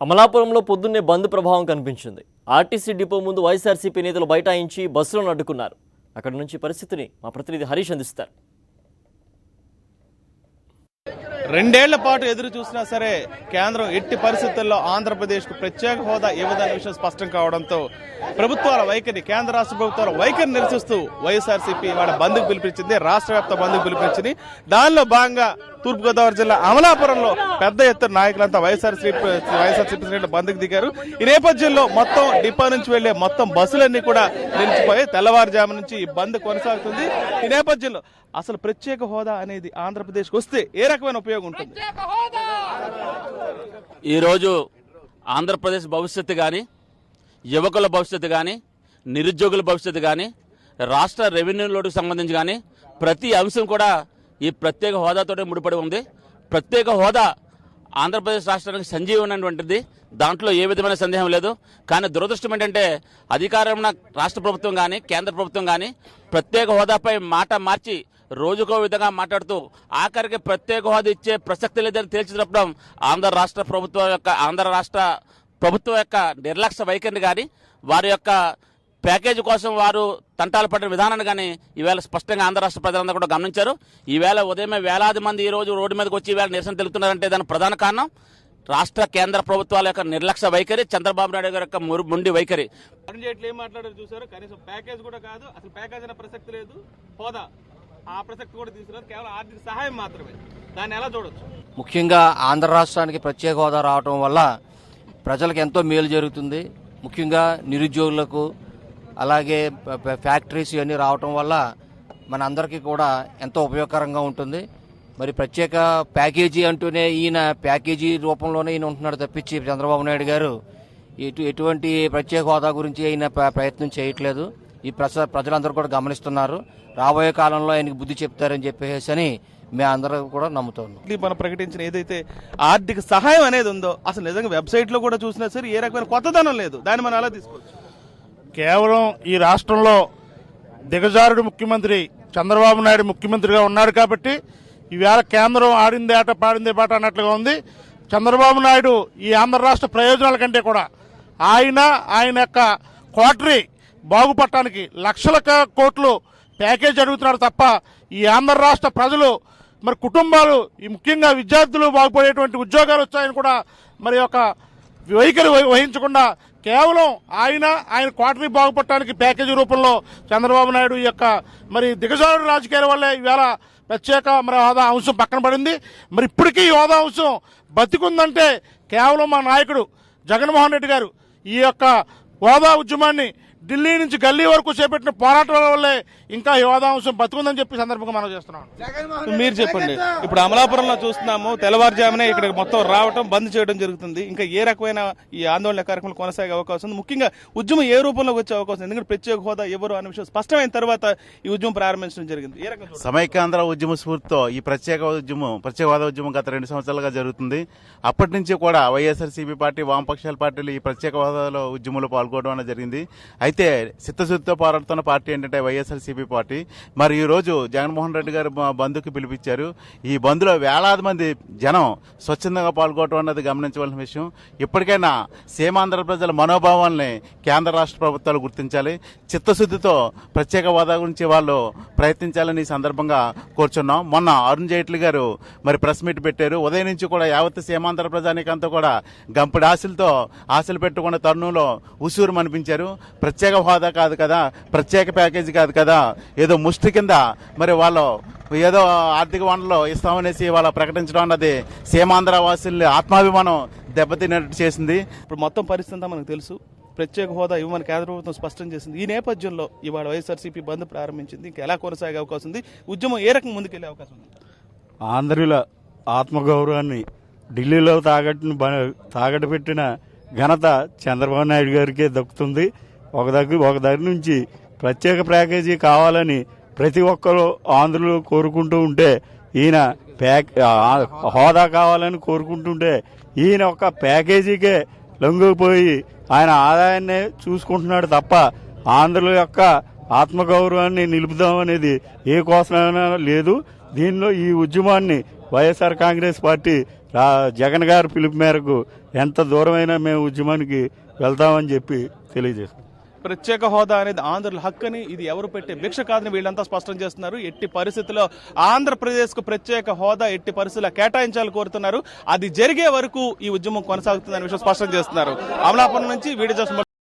అమలాపురంలో పొద్దున్నే బంద్ ప్రభావం కనిపించింది. ఆర్టీసీ డిపో ముందు వైఎస్ఆర్సీపీ నేతలు బైఠాయించి బస్సులను అడ్డుకున్నారు. అక్కడి నుంచి పరిస్థితిని మా ప్రతినిధి హరీష్ అందిస్తారు. రెండేళ్ల పాటు ఎదురు చూసినా సరే కేంద్రం ఎట్టి పరిస్థితుల్లో ఆంధ్రప్రదేశ్కు ప్రత్యేక హోదా ఇవ్వదన్న విషయం స్పష్టం కావడంతో ప్రభుత్వాల వైఖరి, కేంద్ర రాష్ట్ర ప్రభుత్వాల వైఖరి నిరసిస్తూ వైఎస్ఆర్సీపీ వాళ్ళ బంద్కు పిలిపించింది, రాష్ట్ర వ్యాప్త బంద్కు పిలిపించింది. దానిలో భాగంగా తూర్పుగోదావరి జిల్లా అమలాపురంలో పెద్ద ఎత్తున నాయకులంతా వైఎస్ఆర్సీపీ బంద్కు దిగారు. ఈ నేపథ్యంలో మొత్తం డిపో నుంచి వెళ్లే మొత్తం బస్సులన్నీ కూడా నిలిచిపోయి తెల్లవారుజాము నుంచి ఈ బంద్ కొనసాగుతుంది. ఈ నేపథ్యంలో అసలు ప్రత్యేక హోదా అనేది ఆంధ్రప్రదేశ్కి వస్తే ఏ రకమైన ఉపయోగం ఉంటుంది? ఈరోజు ఆంధ్రప్రదేశ్ భవిష్యత్తు కానీ, యువకుల భవిష్యత్తు కానీ, నిరుద్యోగుల భవిష్యత్తు కానీ, రాష్ట్ర రెవెన్యూ లోటుకు సంబంధించి కానీ ప్రతి అంశం కూడా ఈ ప్రత్యేక హోదాతోనే ముడిపడి ఉంది. ప్రత్యేక హోదా ఆంధ్రప్రదేశ్ రాష్ట్రానికి సంజీవమైనటువంటిది, దాంట్లో ఏ విధమైన సందేహం లేదు. కానీ దురదృష్టం ఏంటంటే అధికారంలో రాష్ట్ర ప్రభుత్వం కానీ, కేంద్ర ప్రభుత్వం కానీ ప్రత్యేక హోదాపై మాట మార్చి రోజుకో విధంగా మాట్లాడుతూ ఆఖరికి ప్రత్యేక హోదా ఇచ్చే ప్రసక్తి లేదని తేల్చినప్పుడు ఆంధ్ర రాష్ట్ర ప్రభుత్వం యొక్క నిర్లక్ష్య వైఖరిని కానీ, వారి యొక్క ప్యాకేజీ కోసం వారు తంటాలు పడిన విధానాన్ని కానీ ఈవేళ స్పష్టంగా ఆంధ్ర రాష్ట్ర ప్రజలందరూ కూడా గమనించారు. ఈవేళ ఉదయమే వేలాది మంది ఈ రోజు రోడ్డు మీదకి వచ్చి ఈవేళ నిరసన తెలుపుతున్నారంటే దానికి ప్రధాన కారణం రాష్ట్ర కేంద్ర ప్రభుత్వాల యొక్క నిర్లక్ష్య వైఖరి, చంద్రబాబు నాయుడు గారి యొక్క మొండి వైఖరి. అరుణ్ జైట్లీ ఏం మాట్లాడారు చూసారు? కనీసం ప్యాకేజ్ కూడా కాదు, అసలు ప్యాకేజ్ అనే ప్రసక్తి లేదు, హోదా ఆ ప్రసక్తి కూడా తీసుకురాదు, కేవలం ఆర్థిక సహాయం మాత్రమే. దాన్ని ఎలా చూడొచ్చు? ముఖ్యంగా ఆంధ్ర రాష్ట్రానికి ప్రత్యేక హోదా రావడం వల్ల ప్రజలకు ఎంతో మేలు జరుగుతుంది. ముఖ్యంగా నిరుద్యోగులకు, అలాగే ఫ్యాక్టరీస్ ఇవన్నీ రావటం వల్ల మన అందరికీ కూడా ఎంతో ఉపయోగకరంగా ఉంటుంది. మరి ప్రత్యేక ప్యాకేజీ అంటూనే ఈయన ప్యాకేజీ రూపంలోనే ఈయన ఉంటున్నాడు తప్పించి చంద్రబాబు నాయుడు గారు ఎటువంటి ప్రత్యేక హోదా గురించి ఈయన ప్రయత్నం చేయట్లేదు. ఈ ప్రజలందరూ కూడా గమనిస్తున్నారు. రాబోయే కాలంలో ఆయనకి బుద్ధి చెప్తారని చెప్పేసి అని మేము అందరూ కూడా నమ్ముతున్నాం. మనం ప్రకటించిన ఏదైతే ఆర్థిక సహాయం అనేది ఉందో అసలు నిజంగా వెబ్సైట్ లో కూడా చూసినా సరే ఏ రకమైన కొత్తదనం లేదు. దాన్ని మనం ఎలా తీసుకోవచ్చు? కేవలం ఈ రాష్ట్రంలో దిగజారుడు ముఖ్యమంత్రి చంద్రబాబు నాయుడు ముఖ్యమంత్రిగా ఉన్నాడు కాబట్టి ఈవేళ కేంద్రం ఆడిందే ఆట పాడిందే పాట అన్నట్లుగా ఉంది. చంద్రబాబు నాయుడు ఈ ఆంధ్ర రాష్ట్ర ప్రయోజనాల కంటే కూడా ఆయన యొక్క క్వార్టరీ బాగుపడటానికి లక్షల కోట్లు ప్యాకేజ్ అడుగుతున్నారు తప్ప ఈ ఆంధ్ర రాష్ట్ర ప్రజలు, మరి కుటుంబాలు, ఈ ముఖ్యంగా విద్యార్థులు బాగుపడేటువంటి ఉద్యోగాలు వచ్చాయని కూడా మరి యొక్క వైఖరి వహించకుండా కేవలం ఆయన క్వార్టరీ బాగుపడటానికి ప్యాకేజీ రూపంలో చంద్రబాబు నాయుడు యొక్క మరి దిగజారుడు రాజకీయాల వల్లే ఈవేళ ప్రత్యేక మరి హోదా అంశం పక్కన పడింది. మరి ఇప్పటికీ ఈ హోదా అంశం బతికుందంటే కేవలం మా నాయకుడు జగన్మోహన్ రెడ్డి గారు ఈ యొక్క హోదా ఉద్యమాన్ని ఢిల్లీ నుంచి గల్లీ వరకు చేపట్టిన పోరాటాల వల్లే ఇంకా ఈ హోదా అంశం బతుకుందని చెప్పి సందర్భంగా మనం చేస్తున్నాం. మీరు చెప్పండి. ఇప్పుడు అమలాపురంలో చూస్తున్నాము, తెల్లవారుజామునే ఇక్కడ మొత్తం రావటం, బంద్ చేయడం జరుగుతుంది. ఇంకా ఏ రకమైన ఈ ఆందోళన కార్యక్రమాలు కొనసాగే అవకాశం ఉంది? ముఖ్యంగా ఉద్యమం ఏ రూపంలో వచ్చే అవకాశం? ఎందుకంటే ప్రత్యేక హోదా ఎవరు అనే విషయం స్పష్టమైన తర్వాత ఈ ఉద్యమం ప్రారంభించడం జరిగింది. ఏ రకంగా సమైక్యాంధ్ర ఉద్యమ స్ఫూర్తితో ఈ ప్రత్యేక హోదా ఉద్యమం గత 2 సంవత్సరాలుగా జరుగుతుంది. అప్పటి నుంచి కూడా వైఎస్ఆర్సీపీ పార్టీ, వామపక్షాల పార్టీలు ఈ ప్రత్యేక హోదాలో ఉద్యమంలో పాల్గొనడం అనేది జరిగింది. అయితే చిత్తశుద్ధితో పోరాడుతున్న పార్టీ ఏంటంటే వైఎస్ఆర్సీపీ పార్టీ. మరి ఈ రోజు జగన్మోహన్ రెడ్డి గారు బంద్కు పిలిపించారు. ఈ బంద్లో వేలాది మంది జనం స్వచ్ఛందంగా పాల్గొనడం అన్నది గమనించవలసిన విషయం. ఇప్పటికైనా సీమాంధ్ర ప్రజల మనోభావాల్ని కేంద్ర రాష్ట్ర ప్రభుత్వాలు గుర్తించాలి. చిత్తశుద్ధితో ప్రత్యేక హోదా గురించి వాళ్ళు ప్రయత్నించాలని ఈ సందర్భంగా కోరుచున్నాం. మొన్న అరుణ్ జైట్లీ గారు మరి ప్రెస్ మీట్ పెట్టారు. ఉదయం నుంచి కూడా యావత్ సీమాంధ్ర ప్రజానికంతా కూడా గంపడి ఆశలు పెట్టుకున్న తరుణంలో ఉసూరు అనిపించారు. ప్రత్యేక హోదా కాదు కదా, ప్రత్యేక ప్యాకేజీ కాదు కదా, ఏదో ముష్టి కింద మరి వాళ్ళు ఏదో ఆర్థిక వనరులు ఇస్తామనేసి వాళ్ళ ప్రకటించడం అన్నది సీమాంధ్ర వాసుల్ని ఆత్మాభిమానం దెబ్బతిన్నట్టు చేసింది. ఇప్పుడు మొత్తం పరిస్థితి అంతా మనకు తెలుసు. ప్రత్యేక హోదా ఇవ్వమని కేంద్ర ప్రభుత్వం స్పష్టం చేసింది. ఈ నేపథ్యంలో ఇవాళ వైఎస్ఆర్సీపీ బంద్ ప్రారంభించింది. ఇంకా ఎలా కొనసాగే అవకాశం ఉంది? ఉద్యమం ఏ రకం ముందుకెళ్లే అవకాశం ఉంది? ఆంధ్రుల ఆత్మగౌరవాన్ని ఢిల్లీలో తాగట్టు పెట్టిన ఘనత చంద్రబాబు నాయుడు గారికే దక్కుతుంది. ఒక దగ్గర నుంచి ప్రత్యేక ప్యాకేజీ కావాలని ప్రతి ఒక్కరు ఆంధ్రులు కోరుకుంటూ ఉంటే, ఈయన హోదా కావాలని కోరుకుంటుంటే ఈయన ఒక ప్యాకేజీకే లొంగిపోయి ఆయన ఆదాయాన్ని చూసుకుంటున్నాడు తప్ప ఆంధ్రుల యొక్క ఆత్మగౌరవాన్ని నిలుపుదామనేది ఏ కోసమైనా లేదు. దీనిలో ఈ ఉద్యమాన్ని వైఎస్ఆర్ కాంగ్రెస్ పార్టీ జగన్ గారి పిలుపు మేరకు ఎంత దూరమైనా మేము ఉద్యమానికి వెళ్తామని చెప్పి తెలియజేస్తాం. ప్రత్యేక హోదా అనేది ఆంధ్రుల హక్కని, ఇది ఎవరు పెట్టే భిక్ష కాదని వీళ్ళంతా స్పష్టం చేస్తున్నారు. ఎట్టి పరిస్థితుల్లో ఆంధ్రప్రదేశ్ కు ప్రత్యేక హోదా ఎట్టి పరిస్థితుల్లో కేటాయించాలని కోరుతున్నారు. అది జరిగే వరకు ఈ ఉద్యమం కొనసాగుతుందనే విషయం స్పష్టం చేస్తున్నారు. అమలాపురం నుంచి వీడియో